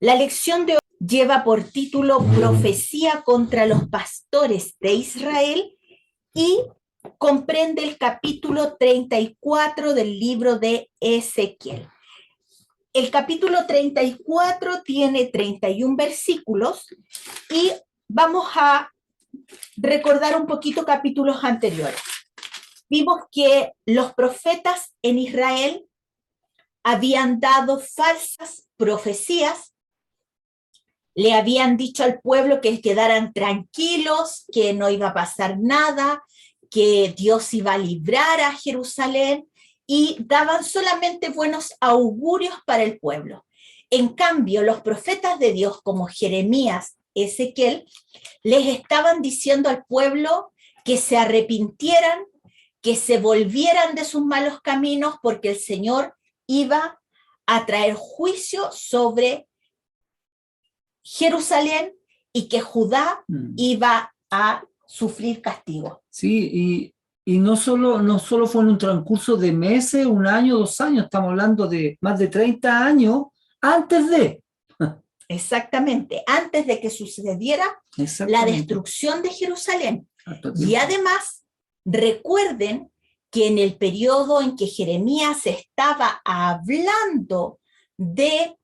La lección de hoy lleva por título Profecía contra los pastores de Israel y comprende el capítulo 34 del libro de Ezequiel. El capítulo 34 tiene 31 versículos y vamos a recordar un poquito capítulos anteriores. Vimos que los profetas en Israel habían dado falsas profecías, le habían dicho al pueblo que quedaran tranquilos, que no iba a pasar nada, que Dios iba a librar a Jerusalén y daban solamente buenos augurios para el pueblo. En cambio, los profetas de Dios como Jeremías, Ezequiel, les estaban diciendo al pueblo que se arrepintieran, que se volvieran de sus malos caminos, porque el Señor iba a traer juicio sobre Jerusalén y que Judá iba a sufrir castigo. Sí, y no solo fue en un transcurso de meses, un año, 2 años, estamos hablando de más de 30 años antes de. Exactamente, antes de que sucediera la destrucción de Jerusalén. Y además, recuerden que en el periodo en que Jeremías estaba hablando de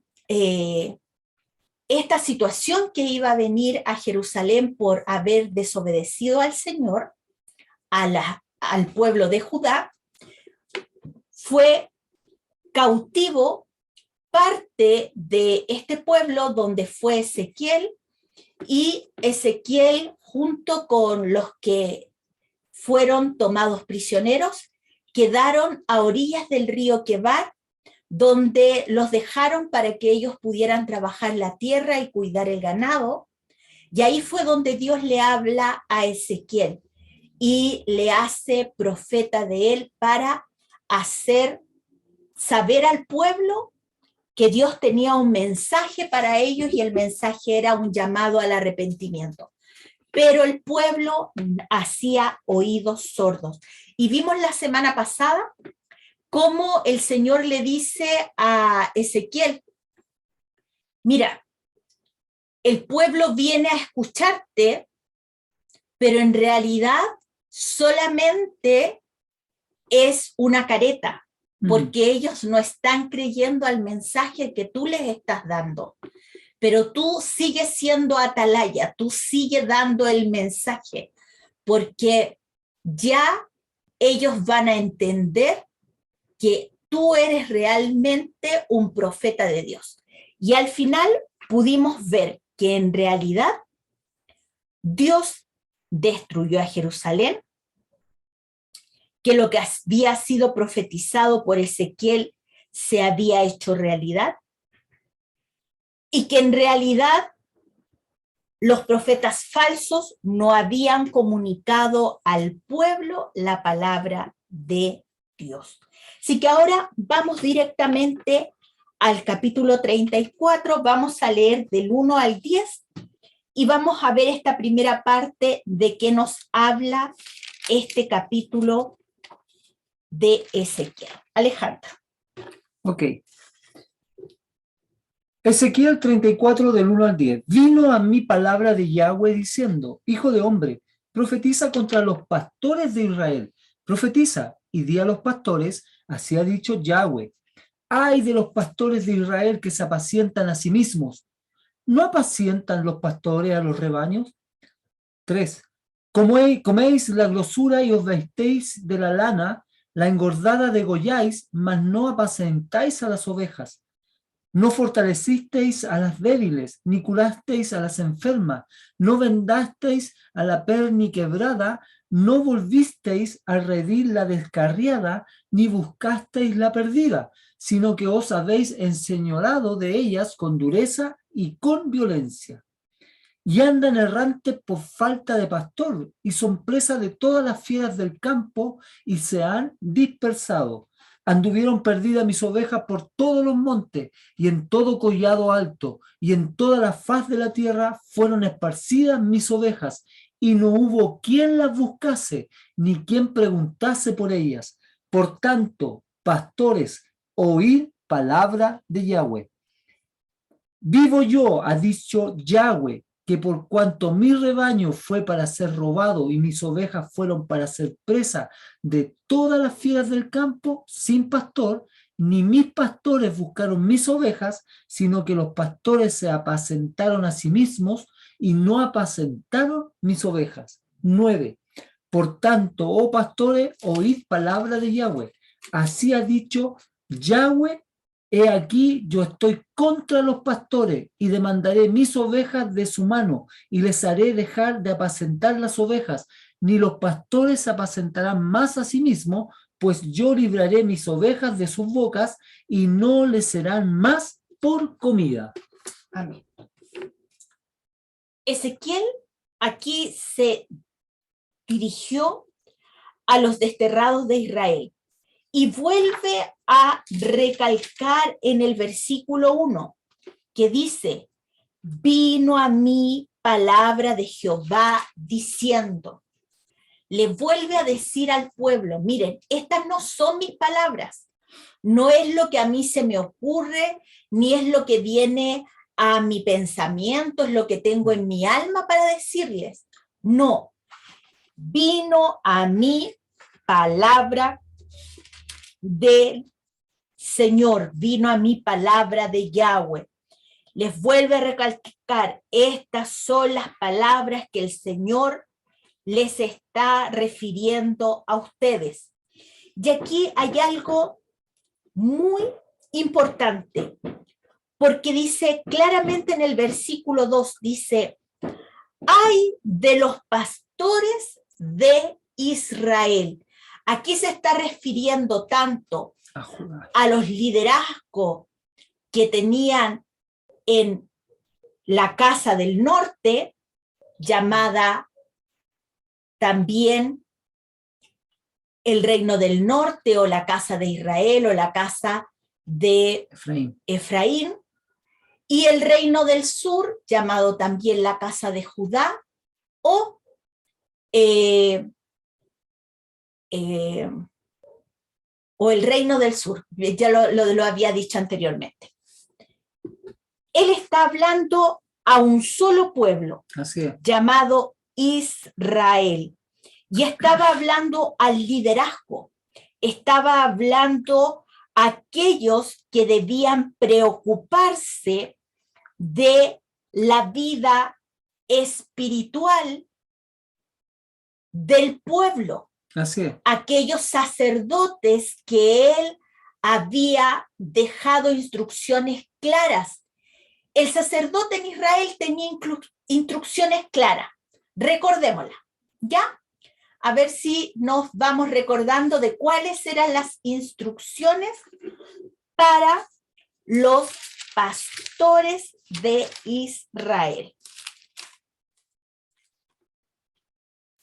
esta situación que iba a venir a Jerusalén por haber desobedecido al Señor, al pueblo de Judá, fue cautivo parte de este pueblo donde fue Ezequiel, y Ezequiel junto con los que fueron tomados prisioneros quedaron a orillas del río Quebar, donde los dejaron para que ellos pudieran trabajar la tierra y cuidar el ganado. Y ahí fue donde Dios le habla a Ezequiel y le hace profeta de él para hacer saber al pueblo que Dios tenía un mensaje para ellos, y el mensaje era un llamado al arrepentimiento. Pero el pueblo hacía oídos sordos. Y vimos la semana pasada cómo el Señor le dice a Ezequiel: mira, el pueblo viene a escucharte, pero en realidad solamente es una careta, porque ellos no están creyendo al mensaje que tú les estás dando. Pero tú sigues siendo atalaya, tú sigues dando el mensaje, porque ya ellos van a entender que tú eres realmente un profeta de Dios. Y al final pudimos ver que en realidad Dios destruyó a Jerusalén, que lo que había sido profetizado por Ezequiel se había hecho realidad, y que en realidad los profetas falsos no habían comunicado al pueblo la palabra de Dios. Así que ahora vamos directamente al capítulo 34, vamos a leer del 1 al 10 y vamos a ver esta primera parte de qué nos habla este capítulo de Ezequiel. Alejandro. Ok. Ezequiel 34 del 1 al 10. Vino a mí palabra de Yahweh diciendo: Hijo de hombre, profetiza contra los pastores de Israel. Profetiza y di a los pastores: así ha dicho Yahweh. Ay de los pastores de Israel que se apacientan a sí mismos. ¿No apacientan los pastores a los rebaños? 3. Coméis la grosura y os vestéis de la lana, la engordada degolláis, mas no apacentáis a las ovejas. No fortalecisteis a las débiles, ni curasteis a las enfermas, no vendasteis a la perni quebrada, no volvisteis a redil la descarriada, ni buscasteis la perdida, sino que os habéis enseñorado de ellas con dureza y con violencia. Y andan errantes por falta de pastor, y son presa de todas las fieras del campo, y se han dispersado. Anduvieron perdidas mis ovejas por todos los montes, y en todo collado alto, y en toda la faz de la tierra fueron esparcidas mis ovejas, y no hubo quien las buscase, ni quien preguntase por ellas. Por tanto, pastores, oíd palabra de Yahweh. Vivo yo, ha dicho Yahweh, que por cuanto mi rebaño fue para ser robado y mis ovejas fueron para ser presa de todas las fieras del campo, sin pastor, ni mis pastores buscaron mis ovejas, sino que los pastores se apacentaron a sí mismos y no apacentaron mis ovejas. 9. Por tanto, oh pastores, oíd palabra de Yahweh. Así ha dicho Yahweh: he aquí, yo estoy contra los pastores y demandaré mis ovejas de su mano y les haré dejar de apacentar las ovejas. Ni los pastores se apacentarán más a sí mismos, pues yo libraré mis ovejas de sus bocas y no les serán más por comida. Amén. Ezequiel aquí se dirigió a los desterrados de Israel y vuelve a recalcar en el versículo 1 que dice: vino a mí palabra de Jehová diciendo. Le vuelve a decir al pueblo: miren, estas no son mis palabras, no es lo que a mí se me ocurre, ni es lo que viene a mi pensamiento, es lo que tengo en mi alma para decirles. No, vino a mí palabra del Señor, vino a mí palabra de Yahweh. Les vuelve a recalcar, estas son las palabras que el Señor les está refiriendo a ustedes. Y aquí hay algo muy importante, porque dice claramente en el versículo 2, dice: ay de los pastores de Israel. Aquí se está refiriendo tanto a los liderazgos que tenían en la casa del norte, llamada también el reino del norte, o la casa de Israel, o la casa de Efraín, y el reino del sur, llamado también la casa de Judá, o el reino del sur, ya lo había dicho anteriormente. Él está hablando a un solo pueblo, llamado Israel, y estaba hablando al liderazgo, estaba hablando a aquellos que debían preocuparse de la vida espiritual del pueblo. Así es. Aquellos sacerdotes que él había dejado instrucciones claras. El sacerdote en Israel tenía instrucciones claras. Recordémoslas, ¿ya? A ver si nos vamos recordando de cuáles eran las instrucciones para los pastores de Israel.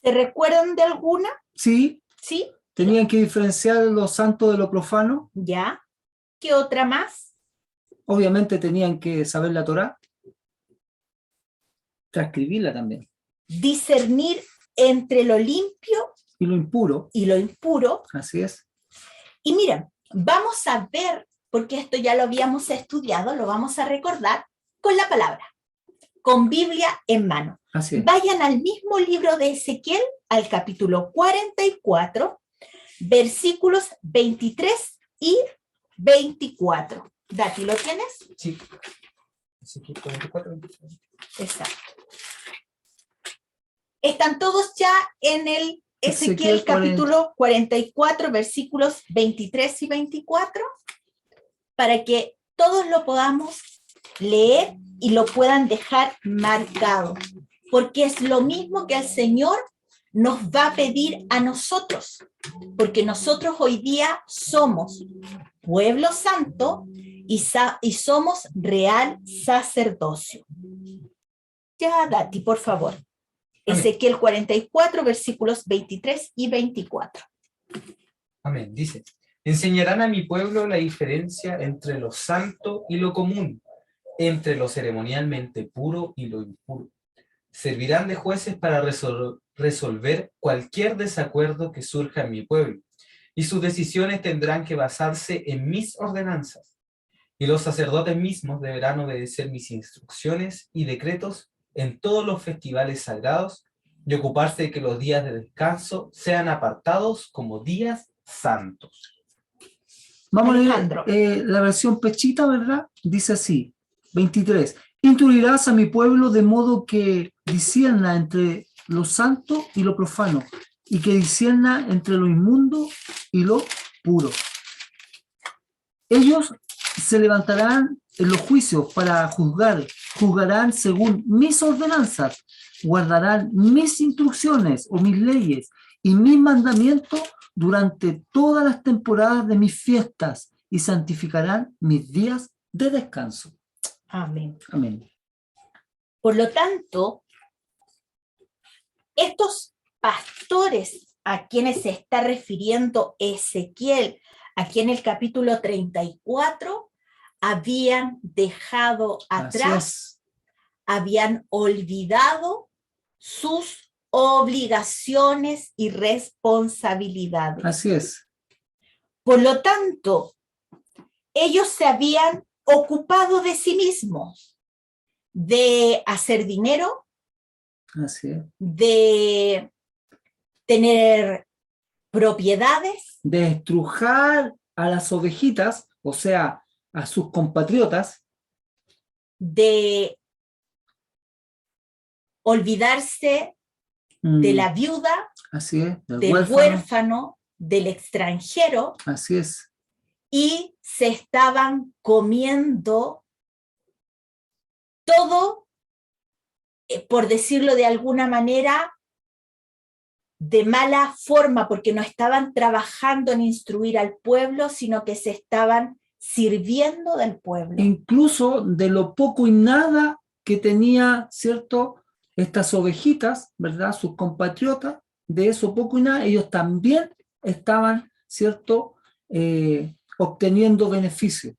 ¿Se recuerdan de alguna? Sí. ¿Sí? Tenían que diferenciar lo santo de lo profano. ¿Ya? ¿Qué otra más? Obviamente tenían que saber la Torá. Transcribirla también. Discernir entre lo limpio y lo impuro. Y lo impuro. Así es. Y miren, vamos a ver, porque esto ya lo habíamos estudiado, lo vamos a recordar con la palabra, con Biblia en mano. Así es. Vayan al mismo libro de Ezequiel, al capítulo 44, versículos 23 y 24. Dati, ¿lo tienes? Sí. Ezequiel 44, 23. Exacto. Están todos ya en el Ezequiel capítulo 44, versículos 23 y 24, para que todos lo podamos leer y lo puedan dejar marcado, porque es lo mismo que el Señor nos va a pedir a nosotros, porque nosotros hoy día somos pueblo santo y somos real sacerdocio. Ya, Dati, por favor. Ezequiel 44, versículos 23 y 24. Amén. Dice: enseñarán a mi pueblo la diferencia entre lo santo y lo común, entre lo ceremonialmente puro y lo impuro. Servirán de jueces para resolver cualquier desacuerdo que surja en mi pueblo, y sus decisiones tendrán que basarse en mis ordenanzas. Y los sacerdotes mismos deberán obedecer mis instrucciones y decretos en todos los festivales sagrados y ocuparse de que los días de descanso sean apartados como días santos. Vamos Alejandro. a leer la versión pechita, ¿verdad? Dice así, 23. Instruirás a mi pueblo de modo que discierna entre lo santo y lo profano, y que discierna entre lo inmundo y lo puro. Ellos se levantarán en los juicios para juzgar, juzgarán según mis ordenanzas, guardarán mis instrucciones o mis leyes y mis mandamientos durante todas las temporadas de mis fiestas y santificarán mis días de descanso. Amén. Amén. Por lo tanto, estos pastores a quienes se está refiriendo Ezequiel, aquí en el capítulo 34, habían dejado atrás, habían olvidado sus obligaciones y responsabilidades. Así es. Por lo tanto, ellos se habían ocupado de sí mismos, de hacer dinero, Así es. de tener propiedades, De estrujar a las ovejitas, o sea, a sus compatriotas, de olvidarse de la viuda, así es, del huérfano, del extranjero, así es, y se estaban comiendo todo, por decirlo de alguna manera, de mala forma, porque no estaban trabajando en instruir al pueblo, sino que se estaban sirviendo del pueblo. incluso de lo poco y nada que tenía, ¿cierto?, estas ovejitas, ¿verdad?, sus compatriotas, de eso poco y nada, ellos también estaban, ¿cierto?, obteniendo beneficio,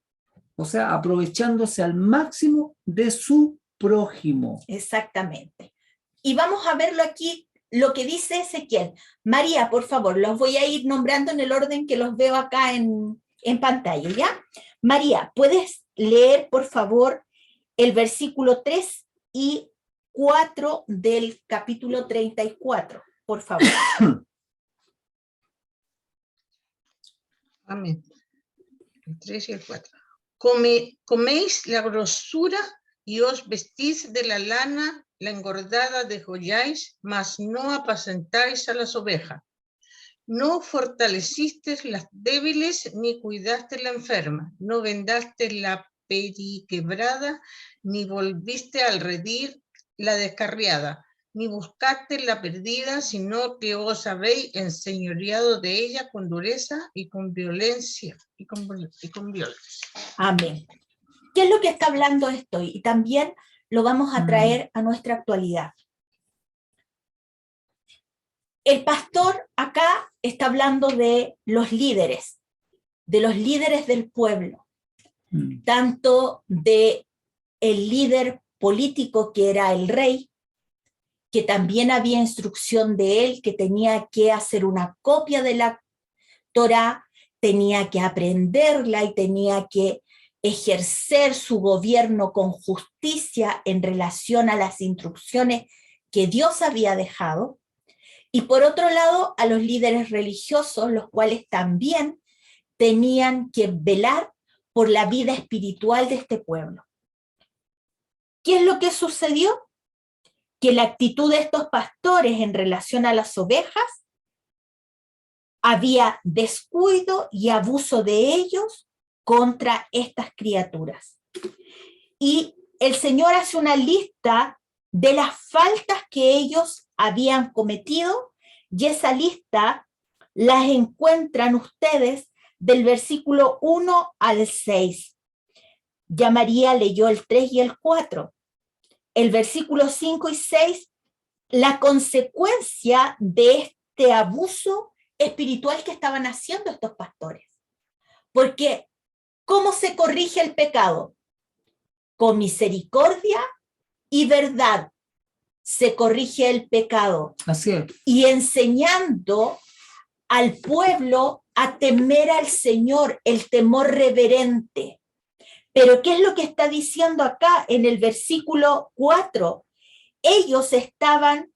o sea, aprovechándose al máximo de su prójimo. Exactamente. Y vamos a verlo aquí, lo que dice Ezequiel. María, por favor, los voy a ir nombrando en el orden que los veo acá en pantalla, ¿ya? María, ¿puedes leer, por favor, el versículo 3 y 4 del capítulo 34? Por favor. Amén. El 3 y el 4. Coméis la grosura y os vestís de la lana, la engordada degolláis, mas no apacentáis a las ovejas. No fortalecisteis las débiles, ni cuidaste la enferma. No vendaste la periquebrada, ni volviste al redil la descarriada. Ni buscaste la perdida, sino que os habéis enseñoreado de ella con dureza y con violencia. Y con violencia. Amén. ¿Qué es lo que está hablando esto? Y también lo vamos a traer a nuestra actualidad. El pastor acá está hablando de los líderes del pueblo, tanto de el líder político que era el rey, que también había instrucción de él, que tenía que hacer una copia de la Torá, tenía que aprenderla y tenía que ejercer su gobierno con justicia en relación a las instrucciones que Dios había dejado. Y por otro lado, a los líderes religiosos, los cuales también tenían que velar por la vida espiritual de este pueblo. ¿Qué es lo que sucedió? Que la actitud de estos pastores en relación a las ovejas, había descuido y abuso de ellos contra estas criaturas. Y el Señor hace una lista de las faltas que ellos habían cometido, y esa lista las encuentran ustedes del versículo 1 al 6. Ya María leyó el 3 y el 4. El versículo 5 y 6, la consecuencia de este abuso espiritual que estaban haciendo estos pastores. Porque, ¿cómo se corrige el pecado? Con misericordia y verdad se corrige el pecado. Así es. Y enseñando al pueblo a temer al Señor, el temor reverente. Pero ¿qué es lo que está diciendo acá en el versículo 4? Ellos estaban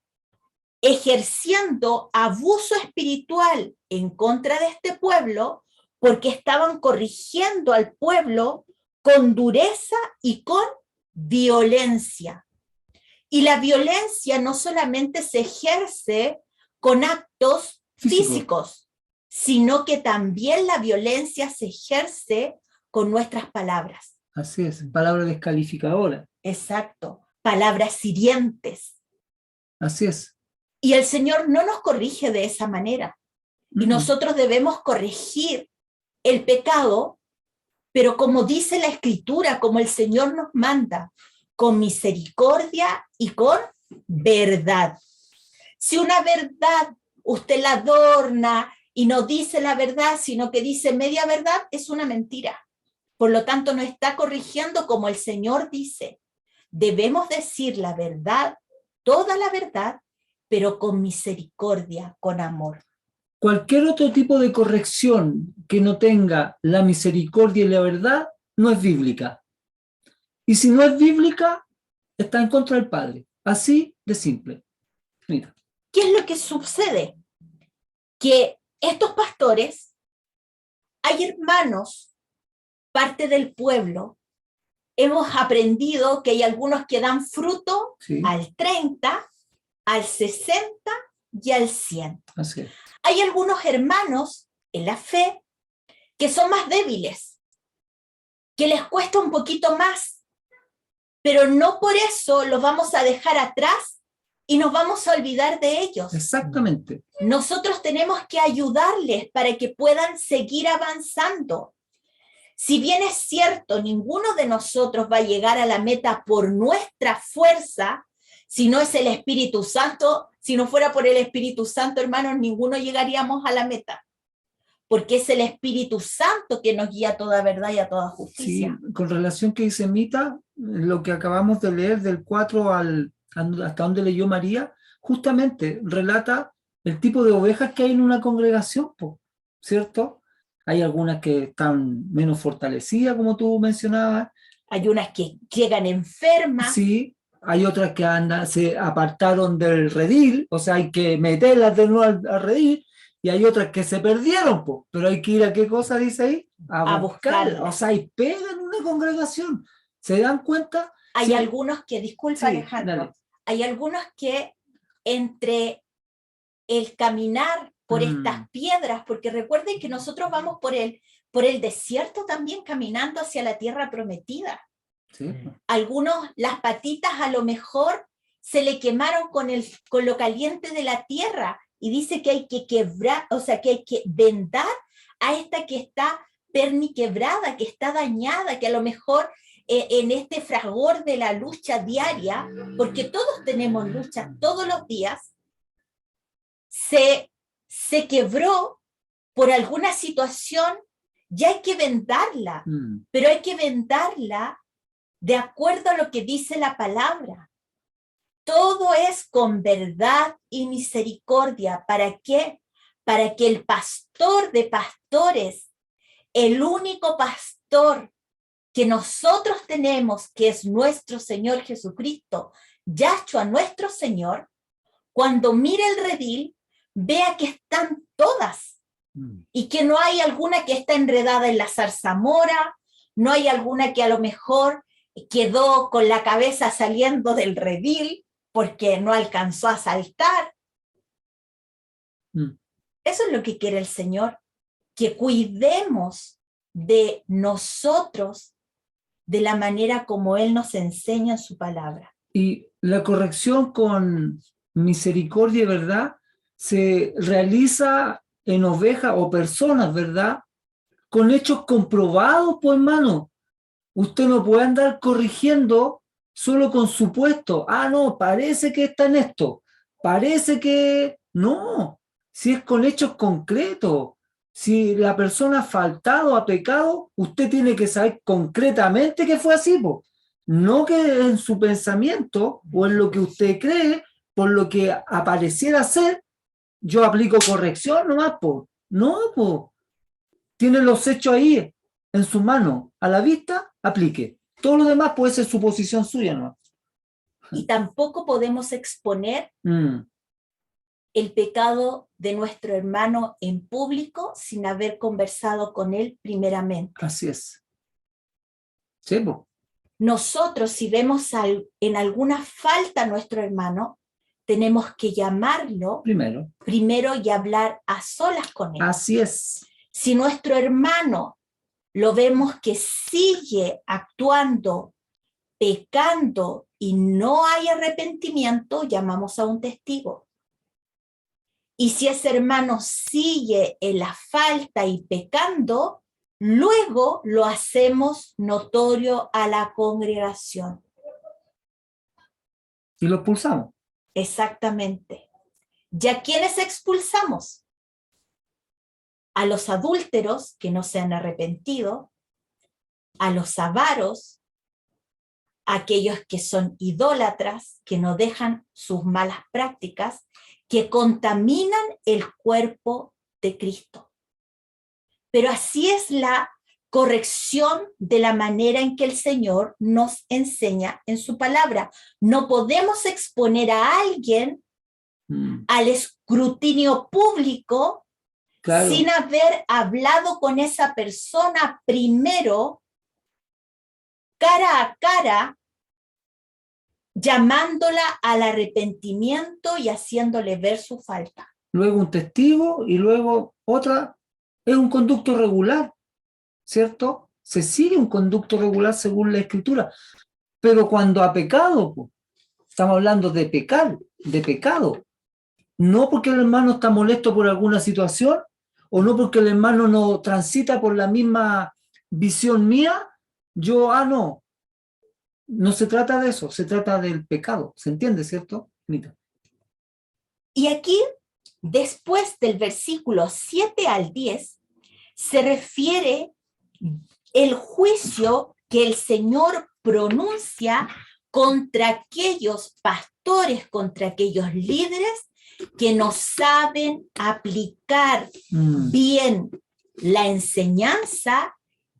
ejerciendo abuso espiritual en contra de este pueblo porque estaban corrigiendo al pueblo con dureza y con violencia. Y la violencia no solamente se ejerce con actos físicos, sino que también la violencia se ejerce con nuestras palabras. Así es, palabra descalificadora. Exacto, palabras hirientes. Así es. Y el Señor no nos corrige de esa manera. Y nosotros debemos corregir el pecado, pero como dice la Escritura, como el Señor nos manda, con misericordia y con verdad. Si una verdad usted la adorna y no dice la verdad, sino que dice media verdad, es una mentira. Por lo tanto, no está corrigiendo como el Señor dice. Debemos decir la verdad, toda la verdad, pero con misericordia, con amor. Cualquier otro tipo de corrección que no tenga la misericordia y la verdad no es bíblica. Y si no es bíblica, está en contra del Padre. Así de simple. Mira. ¿Qué es lo que sucede? Que estos pastores, hay hermanos, parte del pueblo, hemos aprendido que hay algunos que dan fruto al 30, al 60 y al 100. Así es. Hay algunos hermanos en la fe que son más débiles, que les cuesta un poquito más, pero no por eso los vamos a dejar atrás y nos vamos a olvidar de ellos. Exactamente. Nosotros tenemos que ayudarles para que puedan seguir avanzando. Si bien es cierto, ninguno de nosotros va a llegar a la meta por nuestra fuerza, si no es el Espíritu Santo, si no fuera por el Espíritu Santo, hermanos, ninguno llegaríamos a la meta. Porque es el Espíritu Santo que nos guía a toda verdad y a toda justicia. Sí, con relación que dice Mita, lo que acabamos de leer del 4 hasta donde leyó María, justamente relata el tipo de ovejas que hay en una congregación, ¿cierto? Hay algunas que están menos fortalecidas, como tú mencionabas. Hay unas que llegan enfermas. Sí, hay otras que se apartaron del redil, o sea, hay que meterlas de nuevo al redil. Y hay otras que se perdieron, pero hay que ir a qué cosa dice ahí, a buscarlas. O sea, hay pega en una congregación. ¿Se dan cuenta? Hay Sí. algunos que, disculpa, Sí, Alejandro, dale. hay algunos que entre el caminar por estas piedras, porque recuerden que nosotros vamos por el desierto también caminando hacia la tierra prometida. Sí. Algunos, las patitas a lo mejor se le quemaron con lo caliente de la tierra, y dice que hay que quebrar, o sea, que hay que vendar a esta que está perniquebrada, que está dañada, que a lo mejor en este fragor de la lucha diaria, porque todos tenemos lucha todos los días, se quebró por alguna situación, ya hay que vendarla, pero hay que vendarla de acuerdo a lo que dice la palabra. Todo es con verdad y misericordia. ¿Para qué? Para que el pastor de pastores, el único pastor que nosotros tenemos, que es nuestro Señor Jesucristo, Yahshua nuestro Señor, cuando mire el redil, vea que están todas y que no hay alguna que está enredada en la zarzamora, no hay alguna que a lo mejor quedó con la cabeza saliendo del redil, porque no alcanzó a saltar. Eso es lo que quiere el Señor, que cuidemos de nosotros de la manera como Él nos enseña en su palabra. Y la corrección con misericordia y verdad se realiza en ovejas o personas, ¿verdad? Con hechos comprobados, pues hermano. Usted no puede andar corrigiendo solo con supuesto. Ah, no, parece que está en esto. Parece que... No, si es con hechos concretos. Si la persona ha faltado, ha pecado, usted tiene que saber concretamente que fue así, po. No que en su pensamiento o en lo que usted cree, por lo que apareciera ser, yo aplico corrección nomás, po. No, po. Tiene los hechos ahí. en su mano a la vista, aplique. Todo lo demás puede ser suposición suya, ¿no? Y tampoco podemos exponer Mm, el pecado de nuestro hermano en público sin haber conversado con él primeramente. así es. Sí, po. Nosotros, si vemos en alguna falta a nuestro hermano, tenemos que llamarlo Primero. primero y hablar a solas con él. Así es. Si nuestro hermano lo vemos que sigue actuando, pecando y no hay arrepentimiento, llamamos a un testigo. Y si ese hermano sigue en la falta y pecando, luego lo hacemos notorio a la congregación. Y lo expulsamos. Exactamente. ¿Y a quiénes expulsamos? A los adúlteros que no se han arrepentido, a los avaros, a aquellos que son idólatras, que no dejan sus malas prácticas, que contaminan el cuerpo de Cristo. Pero así es la corrección de la manera en que el Señor nos enseña en su palabra. No podemos exponer a alguien al escrutinio público, Claro. sin haber hablado con esa persona primero, cara a cara, llamándola al arrepentimiento y haciéndole ver su falta. Luego un testigo y luego otra. Es un conducto regular, ¿cierto? Se sigue un conducto regular según la Escritura. Pero cuando ha pecado, pues, estamos hablando de pecar, de pecado. No porque el hermano está molesto por alguna situación, o no porque el hermano no transita por la misma visión mía, no. No se trata de eso, se trata del pecado. ¿Se entiende, cierto, Nita? Y aquí, después del versículo 7 al 10, se refiere el juicio que el Señor pronuncia contra aquellos pastores, contra aquellos líderes que no saben aplicar bien la enseñanza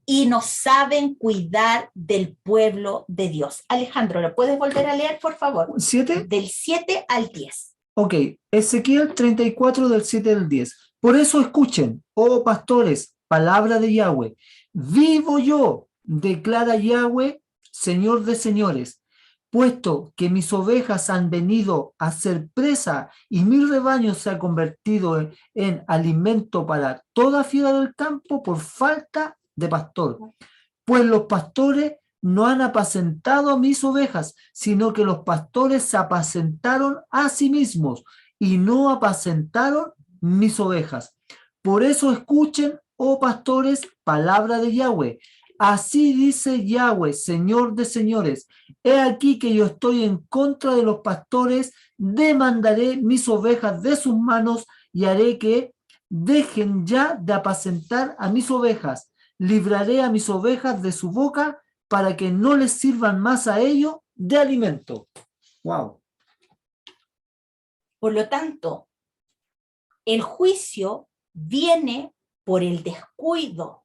y no saben cuidar del pueblo de Dios. Alejandro, ¿lo puedes volver a leer, por favor? ¿7? Del 7 al 10. Ok, Ezequiel 34 del 7 al 10. Por eso escuchen, oh pastores, palabra de Yahweh. Vivo yo, declara Yahweh, Señor de señores, puesto que mis ovejas han venido a ser presa y mi rebaño se ha convertido en alimento para toda fiera del campo por falta de pastor. Pues los pastores no han apacentado a mis ovejas, sino que los pastores se apacentaron a sí mismos y no apacentaron mis ovejas. Por eso escuchen, oh pastores, palabra de Yahweh. Así dice Yahweh, Señor de señores. He aquí que yo estoy en contra de los pastores, demandaré mis ovejas de sus manos y haré que dejen ya de apacentar a mis ovejas. Libraré a mis ovejas de su boca para que no les sirvan más a ellos de alimento. Wow. Por lo tanto, el juicio viene por el descuido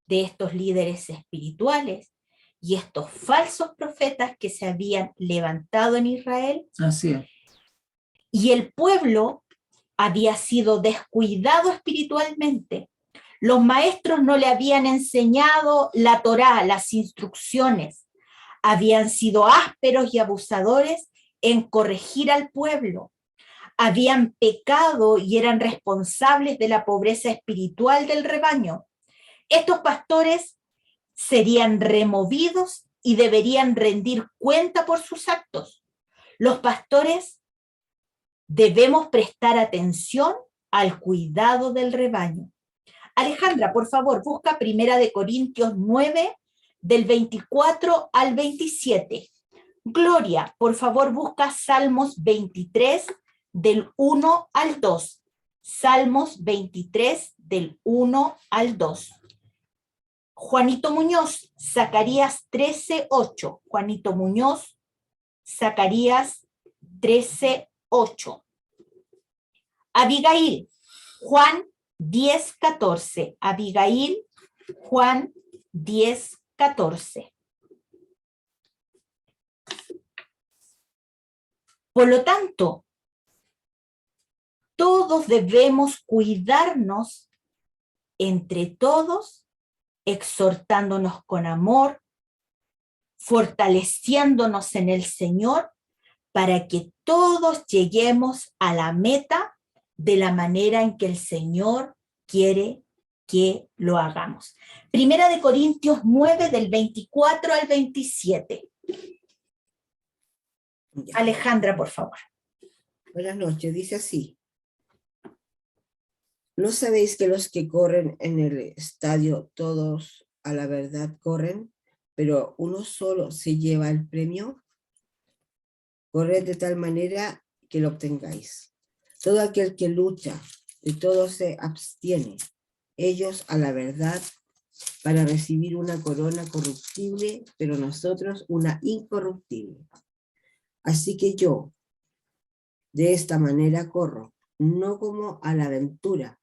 de estos líderes espirituales y estos falsos profetas que se habían levantado en Israel. Así es. Y el pueblo había sido descuidado espiritualmente. Los maestros no le habían enseñado la Torá, las instrucciones. Habían sido ásperos y abusadores en corregir al pueblo. Habían pecado y eran responsables de la pobreza espiritual del rebaño. Estos pastores serían removidos y deberían rendir cuenta por sus actos. Los pastores debemos prestar atención al cuidado del rebaño. Alejandra, por favor, busca 1 Corintios 9, del 24 al 27. Gloria, por favor, busca Salmos 23, del 1 al 2. Salmos 23, del 1 al 2. Juanito Muñoz, Zacarías 13, 8. Juanito Muñoz, Zacarías 13, 8. Abigail, Juan 10, 14. Abigail, Juan 10, 14. Por lo tanto, todos debemos cuidarnos entre todos, exhortándonos con amor, fortaleciéndonos en el Señor, para que todos lleguemos a la meta de la manera en que el Señor quiere que lo hagamos. Primera de Corintios 9, del 24 al 27. Alejandra, por favor. Buenas noches, dice así. ¿No sabéis que los que corren en el estadio todos a la verdad corren, pero uno solo se lleva el premio? Corred de tal manera que lo obtengáis. Todo aquel que lucha, de todo se abstiene, ellos a la verdad, para recibir una corona corruptible, pero nosotros una incorruptible. Así que yo, de esta manera corro, no como a la aventura,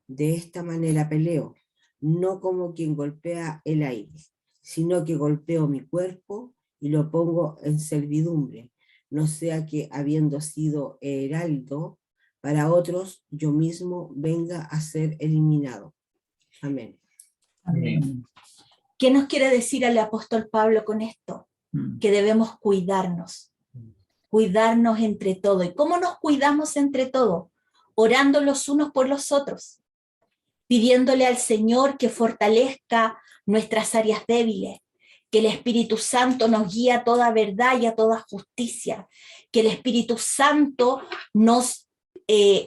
de esta manera peleo, no como quien golpea el aire, sino que golpeo mi cuerpo y lo pongo en servidumbre, no sea que habiendo sido heraldo, para otros yo mismo venga a ser eliminado. Amén. Amén. ¿Qué nos quiere decir el apóstol Pablo con esto? Que debemos cuidarnos entre todos. ¿Y cómo nos cuidamos entre todos? Orando los unos por los otros, pidiéndole al Señor que fortalezca nuestras áreas débiles, que el Espíritu Santo nos guíe a toda verdad y a toda justicia, que el Espíritu Santo nos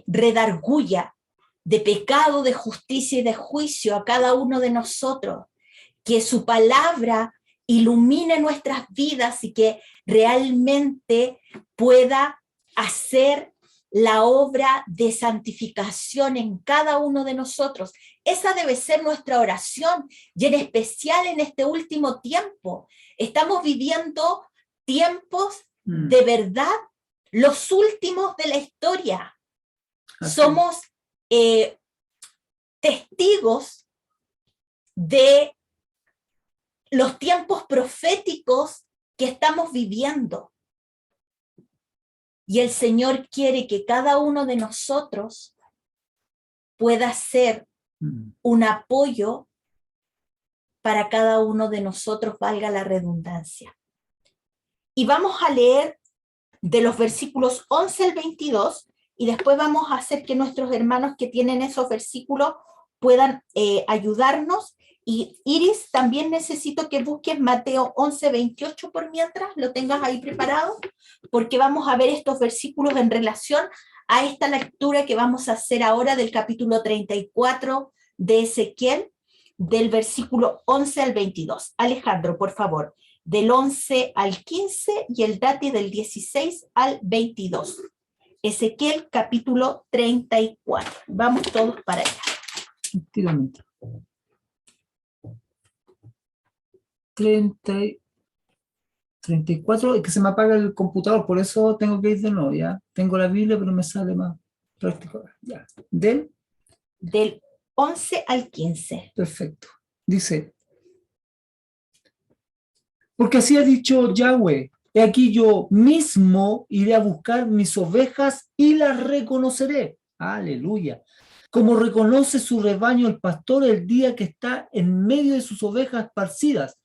redarguya de pecado, de justicia y de juicio a cada uno de nosotros, que su palabra ilumine nuestras vidas y que realmente pueda hacer la obra de santificación en cada uno de nosotros. Esa debe ser nuestra oración, y en especial en este último tiempo. Estamos viviendo tiempos de verdad, los últimos de la historia. Somos testigos de los tiempos proféticos que estamos viviendo. Y el Señor quiere que cada uno de nosotros pueda ser un apoyo para cada uno de nosotros, valga la redundancia. Y vamos a leer de los versículos 11 al 22, y después vamos a hacer que nuestros hermanos que tienen esos versículos puedan ayudarnos. Y Iris, también necesito que busques Mateo 11, 28 por mientras, lo tengas ahí preparado, porque vamos a ver estos versículos en relación a esta lectura que vamos a hacer ahora del capítulo 34 de Ezequiel, del versículo 11 al 22. Alejandro, por favor, del 11 al 15 y el Dati del 16 al 22. Ezequiel capítulo 34. Vamos todos para allá. Efectivamente. 34, es que se me apaga el computador, por eso tengo que ir de nuevo, ¿ya? Tengo la Biblia, pero me sale más práctico. Ya. Del 11 al 15. Perfecto. Dice, porque así ha dicho Yahweh, he aquí yo mismo iré a buscar mis ovejas y las reconoceré. Aleluya. Como reconoce su rebaño el pastor el día que está en medio de sus ovejas esparcidas.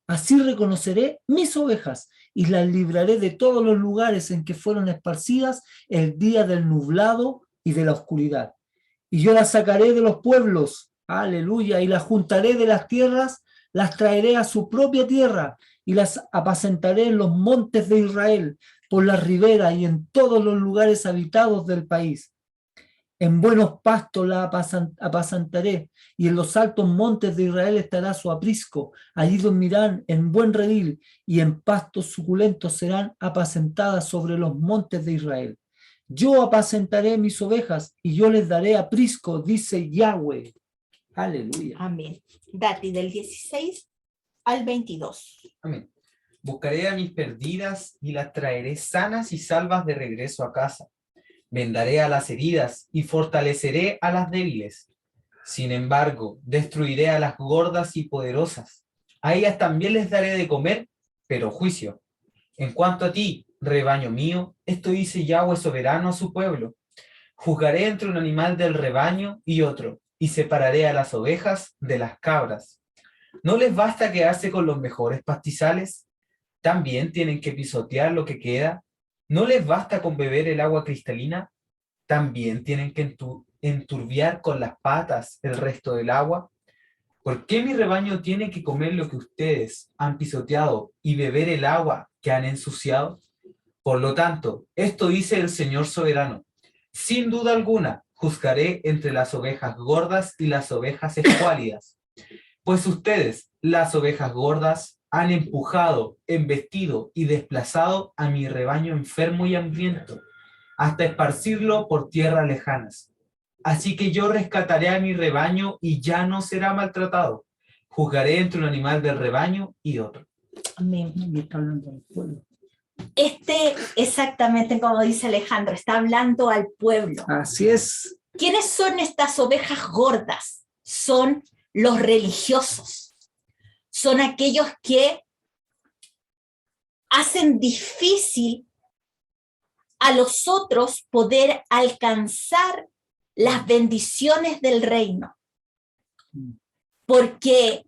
Así reconoceré mis ovejas y las libraré de todos los lugares en que fueron esparcidas el día del nublado y de la oscuridad. Y yo las sacaré de los pueblos, aleluya, y las juntaré de las tierras, las traeré a su propia tierra y las apacentaré en los montes de Israel, por las riberas y en todos los lugares habitados del país. En buenos pastos la apacentaré, y en los altos montes de Israel estará su aprisco. Allí dormirán en buen redil, y en pastos suculentos serán apacentadas sobre los montes de Israel. Yo apacentaré mis ovejas, y yo les daré aprisco, dice Yahweh. Aleluya. Amén. Dati del 16 al 22. Amén. Buscaré a mis perdidas y las traeré sanas y salvas de regreso a casa. Vendaré a las heridas y fortaleceré a las débiles. Sin embargo, destruiré a las gordas y poderosas. A ellas también les daré de comer, pero juicio. En cuanto a ti, rebaño mío, esto dice Yahweh soberano a su pueblo. Juzgaré entre un animal del rebaño y otro, y separaré a las ovejas de las cabras. ¿No les basta quedarse con los mejores pastizales? ¿También tienen que pisotear lo que queda? ¿No les basta con beber el agua cristalina? ¿También tienen que enturbiar con las patas el resto del agua? ¿Por qué mi rebaño tiene que comer lo que ustedes han pisoteado y beber el agua que han ensuciado? Por lo tanto, esto dice el Señor soberano. Sin duda alguna, juzgaré entre las ovejas gordas y las ovejas escuálidas. Pues ustedes, las ovejas gordas, han empujado, embestido y desplazado a mi rebaño enfermo y hambriento, hasta esparcirlo por tierras lejanas. Así que yo rescataré a mi rebaño y ya no será maltratado. Juzgaré entre un animal del rebaño y otro. Amén. Y está hablando del pueblo. Exactamente como dice Alejandro, está hablando al pueblo. Así es. ¿Quiénes son estas ovejas gordas? Son los religiosos. Son aquellos que hacen difícil a los otros poder alcanzar las bendiciones del reino. Porque,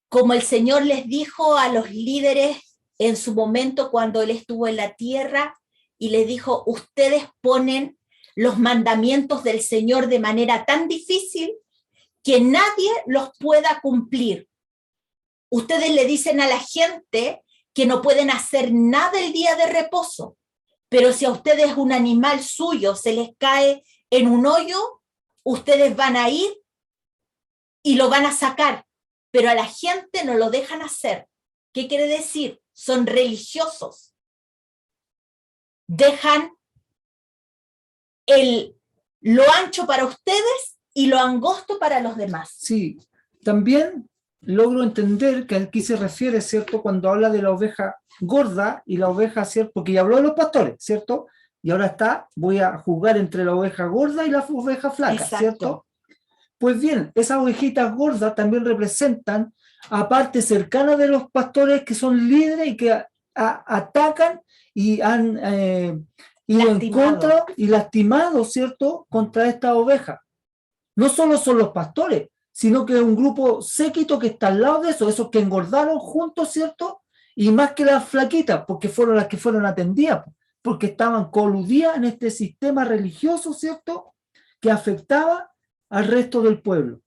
como el Señor les dijo a los líderes en su momento cuando Él estuvo en la tierra, y les dijo, ustedes ponen los mandamientos del Señor de manera tan difícil que nadie los pueda cumplir. Ustedes le dicen a la gente que no pueden hacer nada el día de reposo, pero si a ustedes un animal suyo se les cae en un hoyo, ustedes van a ir y lo van a sacar, pero a la gente no lo dejan hacer. ¿Qué quiere decir? Son religiosos. Dejan lo ancho para ustedes y lo angosto para los demás. Sí, también logro entender que aquí se refiere, ¿cierto? Cuando habla de la oveja gorda y la oveja, ¿cierto? Porque ya habló de los pastores, ¿cierto? Y ahora voy a juzgar entre la oveja gorda y la oveja flaca, Exacto. ¿cierto? Pues bien, esas ovejitas gordas también representan a parte cercana de los pastores que son líderes y que atacan y han ido en contra y lastimado, ¿cierto?, contra esta oveja. No solo son los pastores, sino que es un grupo séquito que está al lado de eso, esos que engordaron juntos, ¿cierto? Y más que las flaquitas, porque fueron las que fueron atendidas, porque estaban coludidas en este sistema religioso, ¿cierto?, que afectaba al resto del pueblo.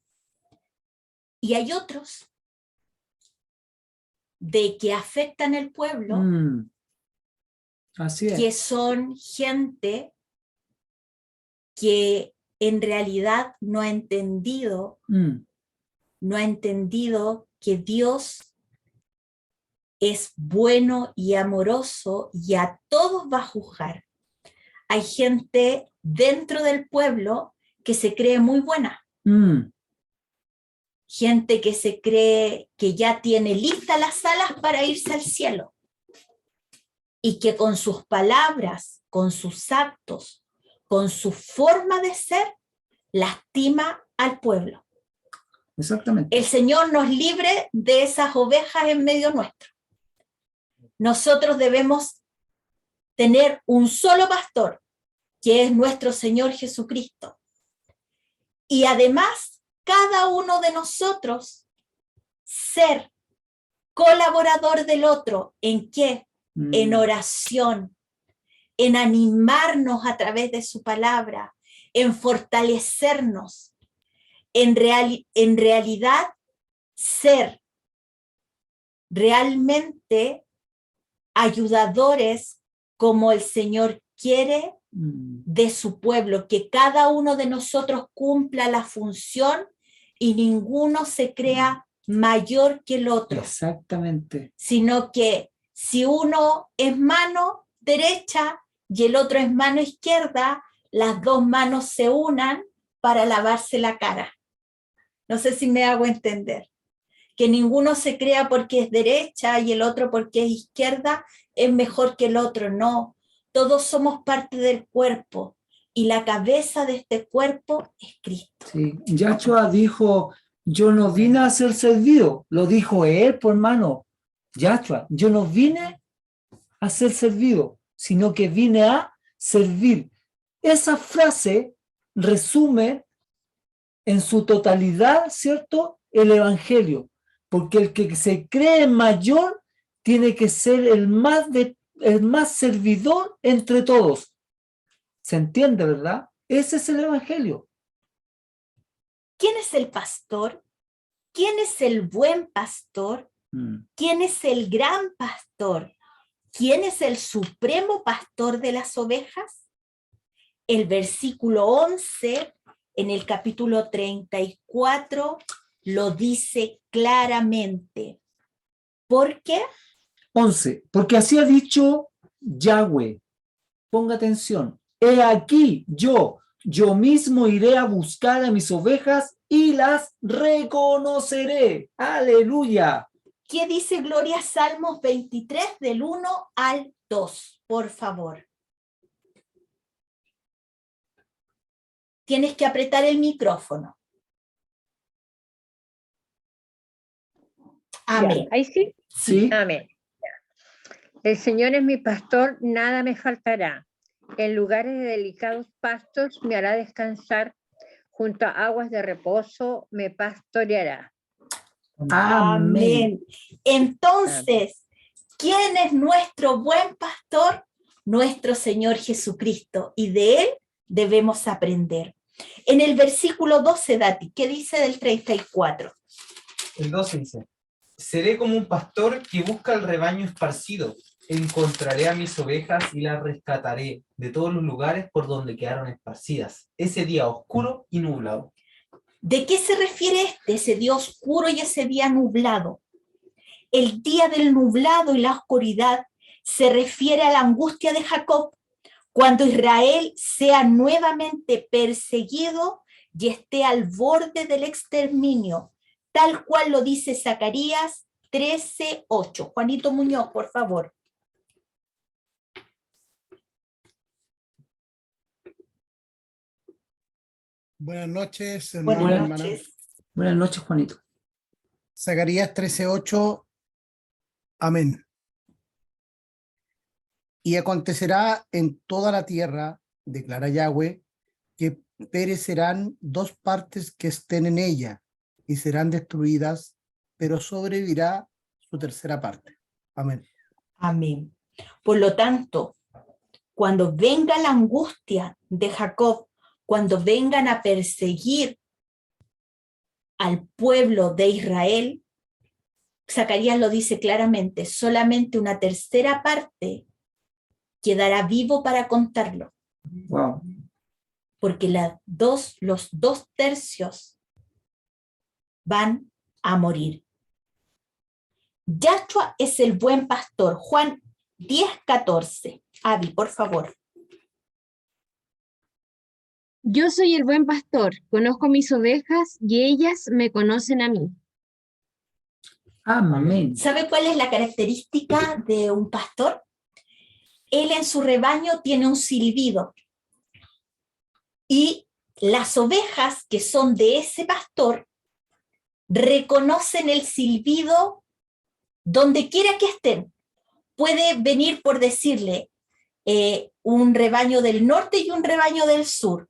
Y hay otros de que afectan el pueblo, Así es. que son gente que en realidad no ha entendido que Dios es bueno y amoroso y a todos va a juzgar. Hay gente dentro del pueblo que se cree muy buena. Gente que se cree que ya tiene listas las alas para irse al cielo. Y que con sus palabras, con sus actos, con su forma de ser, lastima al pueblo. Exactamente. El Señor nos libre de esas ovejas en medio nuestro. Nosotros debemos tener un solo pastor, que es nuestro Señor Jesucristo. Y además, cada uno de nosotros ser colaborador del otro. ¿En qué? En oración, en animarnos a través de su palabra, en fortalecernos, en realidad ser realmente ayudadores como el Señor quiere de su pueblo, que cada uno de nosotros cumpla la función y ninguno se crea mayor que el otro. Exactamente. Sino que si uno es mano derecha y el otro es mano izquierda, las dos manos se unan para lavarse la cara. No sé si me hago entender. Que ninguno se crea porque es derecha y el otro porque es izquierda, es mejor que el otro. No, todos somos parte del cuerpo. y la cabeza de este cuerpo es Cristo. Sí. Yahshua dijo, yo no vine a ser servido, lo dijo él, por hermano. Yahshua, yo no vine a ser servido, sino que vine a servir. Esa frase resume en su totalidad, ¿cierto?, el evangelio, porque el que se cree mayor tiene que ser el más servidor entre todos. ¿Se entiende, verdad? Ese es el evangelio. ¿Quién es el pastor? ¿Quién es el buen pastor? ¿Quién es el gran pastor? ¿Quién es el supremo pastor de las ovejas? El versículo 11 en el capítulo 34 lo dice claramente. ¿Por qué? 11. Porque así ha dicho Yahweh. Ponga atención. He aquí, yo mismo iré a buscar a mis ovejas y las reconoceré. Aleluya. ¿Qué dice Gloria Salmos 23 del 1 al 2? Por favor. Tienes que apretar el micrófono. Amén. Ya, ahí sí. Sí. Amén. El Señor es mi pastor, nada me faltará. En lugares de delicados pastos me hará descansar, junto a aguas de reposo me pastoreará. Amén. Entonces, ¿quién es nuestro buen pastor? Nuestro Señor Jesucristo, y de Él debemos aprender. En el versículo 12, Dati, ¿qué dice del 34? El 12 dice, seré como un pastor que busca el rebaño esparcido. Encontraré a mis ovejas y las rescataré de todos los lugares por donde quedaron esparcidas. Ese día oscuro y nublado. ¿De qué se refiere ese día oscuro y ese día nublado? El día del nublado y la oscuridad se refiere a la angustia de Jacob, cuando Israel sea nuevamente perseguido y esté al borde del exterminio, tal cual lo dice Zacarías 13:8. Juanito Muñoz, por favor. Buenas noches, hermano y Buenas hermana. noches. Buenas noches, Juanito. Zacarías 13:8. Amén. Y acontecerá en toda la tierra, declara Yahweh, que perecerán dos partes que estén en ella y serán destruidas, pero sobrevivirá su tercera parte. Amén. Amén. Por lo tanto, cuando venga la angustia de Jacob, cuando vengan a perseguir al pueblo de Israel, Zacarías lo dice claramente, solamente una tercera parte quedará vivo para contarlo, Wow. porque los 2/3 van a morir. Yahshua es el buen pastor. Juan 10:14. Abby, por favor. Yo soy el buen pastor, conozco mis ovejas y ellas me conocen a mí. Amén. ¿Sabe cuál es la característica de un pastor? Él en su rebaño tiene un silbido. Y las ovejas que son de ese pastor reconocen el silbido donde quiera que estén. Puede venir, por decirle, un rebaño del norte y un rebaño del sur.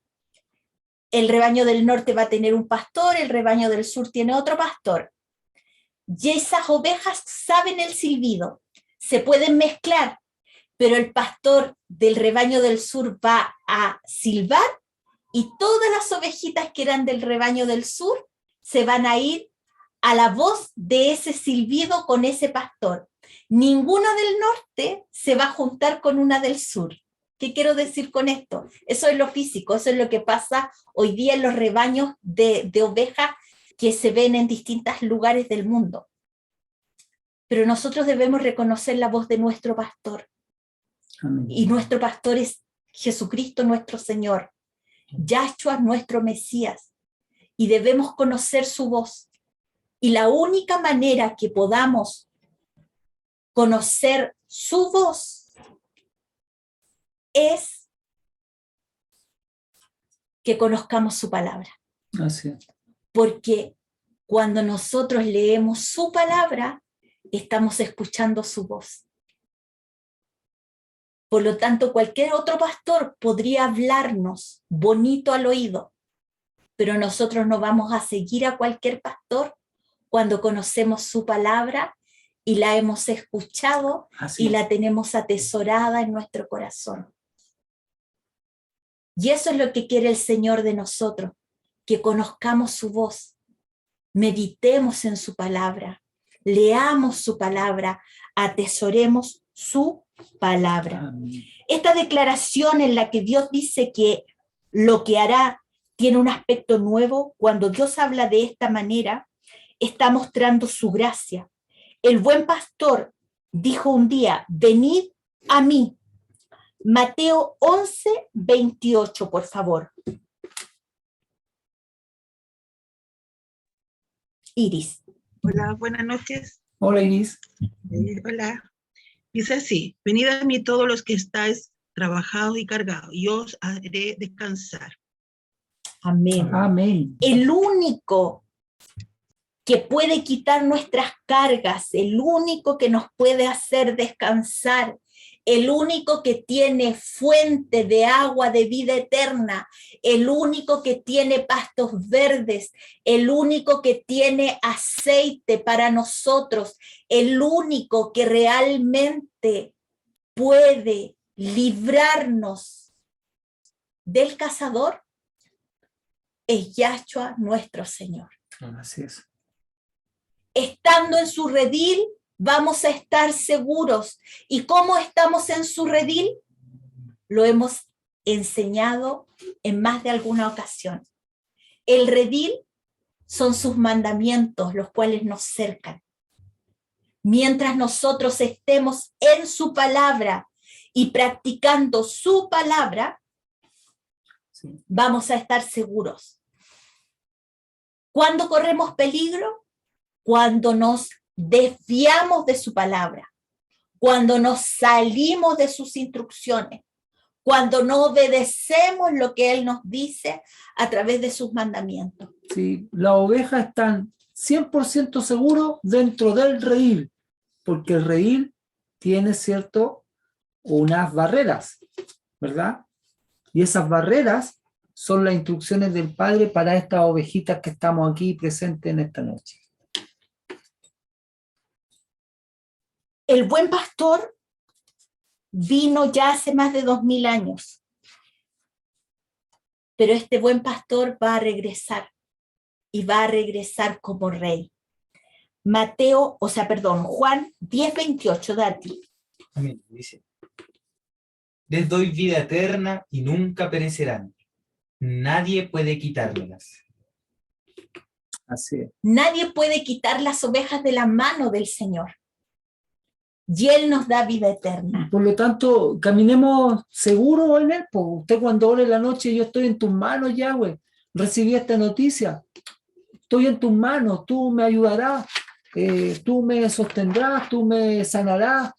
El rebaño del norte va a tener un pastor, el rebaño del sur tiene otro pastor. Y esas ovejas saben el silbido, se pueden mezclar, pero el pastor del rebaño del sur va a silbar y todas las ovejitas que eran del rebaño del sur se van a ir a la voz de ese silbido con ese pastor. Ninguna del norte se va a juntar con una del sur. ¿Qué quiero decir con esto? Eso es lo físico, eso es lo que pasa hoy día en los rebaños de ovejas que se ven en distintos lugares del mundo. Pero nosotros debemos reconocer la voz de nuestro pastor. Amén. Y nuestro pastor es Jesucristo nuestro Señor. Yahshua nuestro Mesías. Y debemos conocer su voz. Y la única manera que podamos conocer su voz es que conozcamos su palabra. Así es. Porque cuando nosotros leemos su palabra, estamos escuchando su voz. Por lo tanto, cualquier otro pastor podría hablarnos bonito al oído, pero nosotros no vamos a seguir a cualquier pastor cuando conocemos su palabra y la hemos escuchado Así y es. la tenemos atesorada en nuestro corazón. Y eso es lo que quiere el Señor de nosotros, que conozcamos su voz, meditemos en su palabra, leamos su palabra, atesoremos su palabra. Amén. Esta declaración en la que Dios dice que lo que hará tiene un aspecto nuevo, cuando Dios habla de esta manera, está mostrando su gracia. El buen pastor dijo un día, venid a mí. Mateo 11:28, por favor. Iris. Hola, buenas noches. Hola, Iris. Hola. Dice así, venid a mí todos los que estáis trabajados y cargados, y os haré descansar. Amén. Amén. El único que puede quitar nuestras cargas, el único que nos puede hacer descansar, el único que tiene fuente de agua de vida eterna, el único que tiene pastos verdes, el único que tiene aceite para nosotros, el único que realmente puede librarnos del cazador, es Yahshua nuestro Señor. Así es. Estando en su redil, vamos a estar seguros. ¿Y cómo estamos en su redil? Lo hemos enseñado en más de alguna ocasión. El redil son sus mandamientos, los cuales nos cercan. Mientras nosotros estemos en su palabra y practicando su palabra, Sí. vamos a estar seguros. ¿Cuándo corremos peligro? Cuando nos desviamos de su palabra, cuando nos salimos de sus instrucciones, cuando no obedecemos lo que Él nos dice a través de sus mandamientos. Sí, las ovejas están 100% seguros dentro del redil, porque el redil tiene, ¿cierto?, unas barreras, ¿verdad? Y esas barreras son las instrucciones del Padre para estas ovejitas que estamos aquí presentes en esta noche. El buen pastor vino ya hace más de 2000 años, pero este buen pastor va a regresar y va a regresar como rey. Juan 10:28, Dati. Amén. Dice, les doy vida eterna y nunca perecerán. Nadie puede quitármelas. Así es. Nadie puede quitar las ovejas de la mano del Señor. Y Él nos da vida eterna. Por lo tanto, caminemos seguros en Él. Pues usted cuando ore en la noche, yo estoy en tus manos, Yahweh. Recibí esta noticia. Estoy en tus manos, tú me ayudarás, tú me sostendrás, tú me sanarás.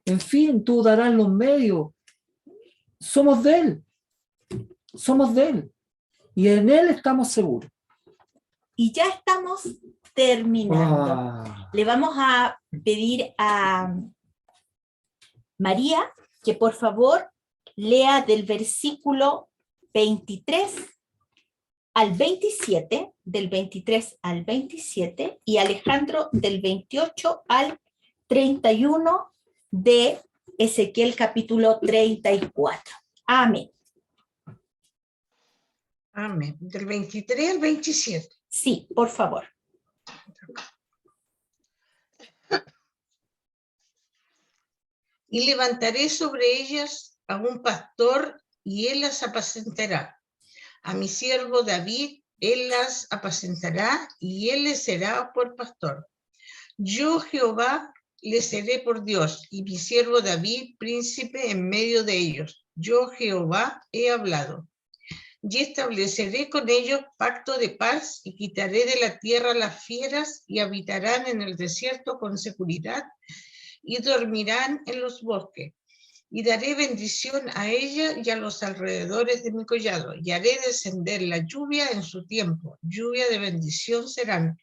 En fin, tú darás los medios. Somos de Él. Somos de Él. Y en Él estamos seguros. Y ya estamos terminando. Ah, Le vamos a pedir a María que por favor lea del versículo 23 al 27, del 23 al 27, y Alejandro del 28 al 31 de Ezequiel capítulo 34. Amén. Amén. Del 23 al 27. Sí, por favor. Y levantaré sobre ellas a un pastor, y él las apacentará. A mi siervo David, él las apacentará, y él les será por pastor. Yo, Jehová, les seré por Dios, y mi siervo David, príncipe en medio de ellos. Yo, Jehová, he hablado. Y estableceré con ellos pacto de paz, y quitaré de la tierra las fieras, y habitarán en el desierto con seguridad, y dormirán en los bosques. y daré bendición a ella y a los alrededores de mi collado, y haré descender la lluvia en su tiempo, lluvia de bendición serán.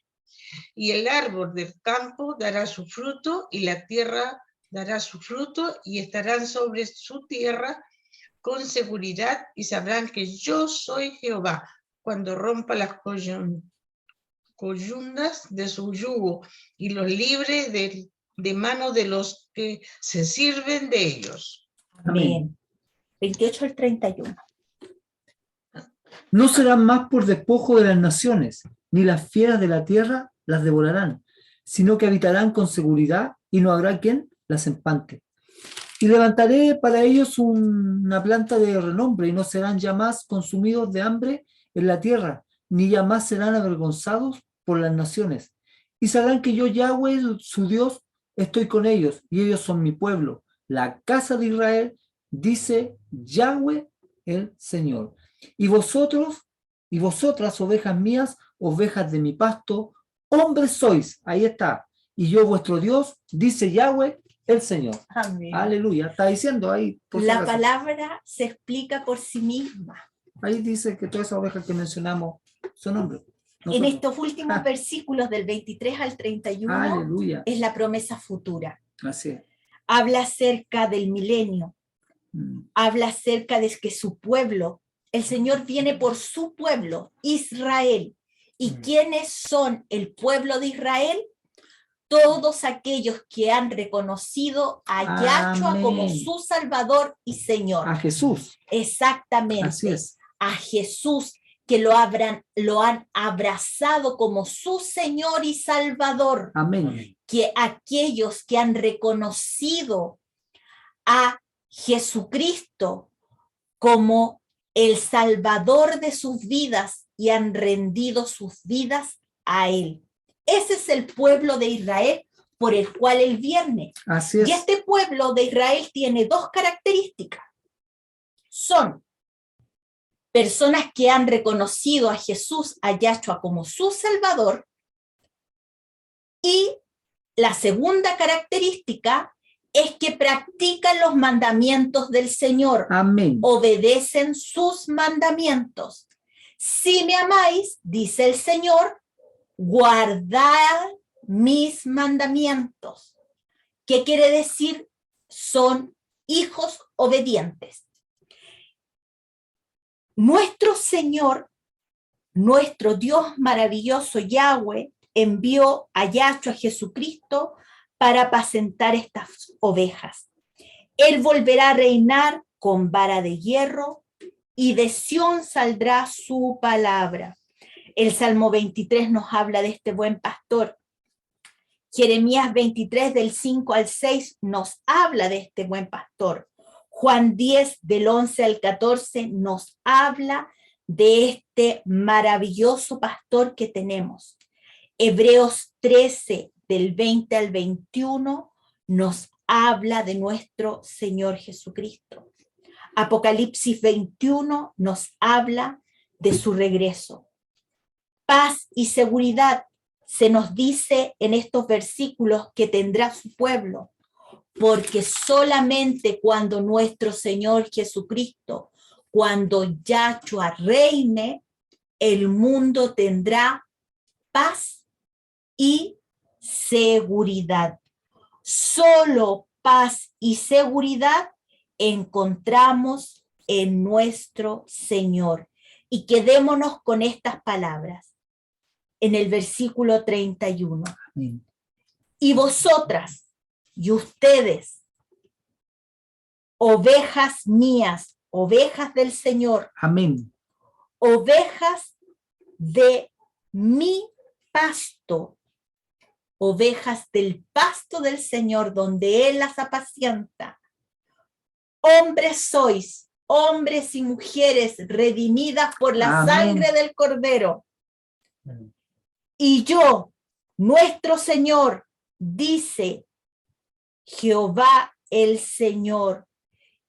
Y el árbol del campo dará su fruto, y la tierra dará su fruto, y estarán sobre su tierra con seguridad, y sabrán que yo soy Jehová, cuando rompa las coyundas de su yugo, y los libre de mano de los que se sirven de ellos. Amén. 28 al 31. No serán más por despojo de las naciones, ni las fieras de la tierra las devorarán, sino que habitarán con seguridad y no habrá quien las espante. Y levantaré para ellos una planta de renombre y no serán ya más consumidos de hambre en la tierra, ni ya más serán avergonzados por las naciones. Y sabrán que yo, Yahweh, su Dios, estoy con ellos y ellos son mi pueblo, la casa de Israel, dice Yahweh el Señor. Y vosotros y vosotras, ovejas mías, ovejas de mi pasto, hombres sois, ahí está, y yo vuestro Dios, dice Yahweh el Señor. Amén. Aleluya, está diciendo ahí. La palabra se explica por sí misma. Ahí dice que todas esas ovejas que mencionamos son hombres. En estos últimos versículos del 23 al 31 Aleluya. es la promesa futura. Así es. Habla acerca del milenio. Habla acerca de que su pueblo, el Señor viene por su pueblo, Israel. ¿Y quiénes son el pueblo de Israel? Todos aquellos que han reconocido a Yahshua como su Salvador y Señor. A Jesús. Exactamente. Así es. A Jesús, que lo han abrazado como su Señor y Salvador. Amén. Que aquellos que han reconocido a Jesucristo como el Salvador de sus vidas y han rendido sus vidas a Él. Ese es el pueblo de Israel por el cual Él viene. Así es. Y este pueblo de Israel tiene dos características. Son personas que han reconocido a Jesús, a Yahshua como su Salvador. Y la segunda característica es que practican los mandamientos del Señor. Amén. Obedecen sus mandamientos. Si me amáis, dice el Señor, guardad mis mandamientos. ¿Qué quiere decir? Son hijos obedientes. Nuestro Señor, nuestro Dios maravilloso Yahweh, envió a Yahshua Jesucristo para apacentar estas ovejas. Él volverá a reinar con vara de hierro y de Sión saldrá su palabra. El Salmo 23 nos habla de este buen pastor. Jeremías 23 del 5 al 6 nos habla de este buen pastor. Juan 10 del 11 al 14 nos habla de este maravilloso pastor que tenemos. Hebreos 13 del 20 al 21 nos habla de nuestro Señor Jesucristo. Apocalipsis 21 nos habla de su regreso. Paz y seguridad se nos dice en estos versículos que tendrá su pueblo, porque solamente cuando nuestro Señor Jesucristo, cuando Yahshua reine, el mundo tendrá paz y seguridad. Solo paz y seguridad encontramos en nuestro Señor. Y quedémonos con estas palabras en el versículo 31. Amén. Y vosotras y ustedes, ovejas mías, ovejas del Señor, Amén. ovejas de mi pasto, ovejas del pasto del Señor, donde Él las apacienta. Hombres sois, hombres y mujeres redimidas por la Amén. sangre del Cordero. Y yo, nuestro Señor, dice Jehová el Señor,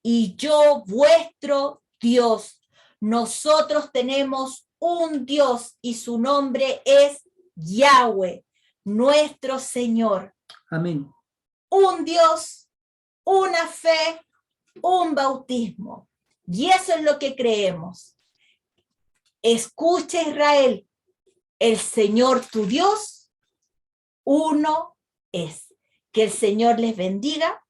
y yo vuestro Dios. Nosotros tenemos un Dios y su nombre es Yahweh, nuestro Señor. Amén. Un Dios, una fe, un bautismo. Y eso es lo que creemos. Escucha, Israel, el Señor tu Dios, uno es. Que el Señor les bendiga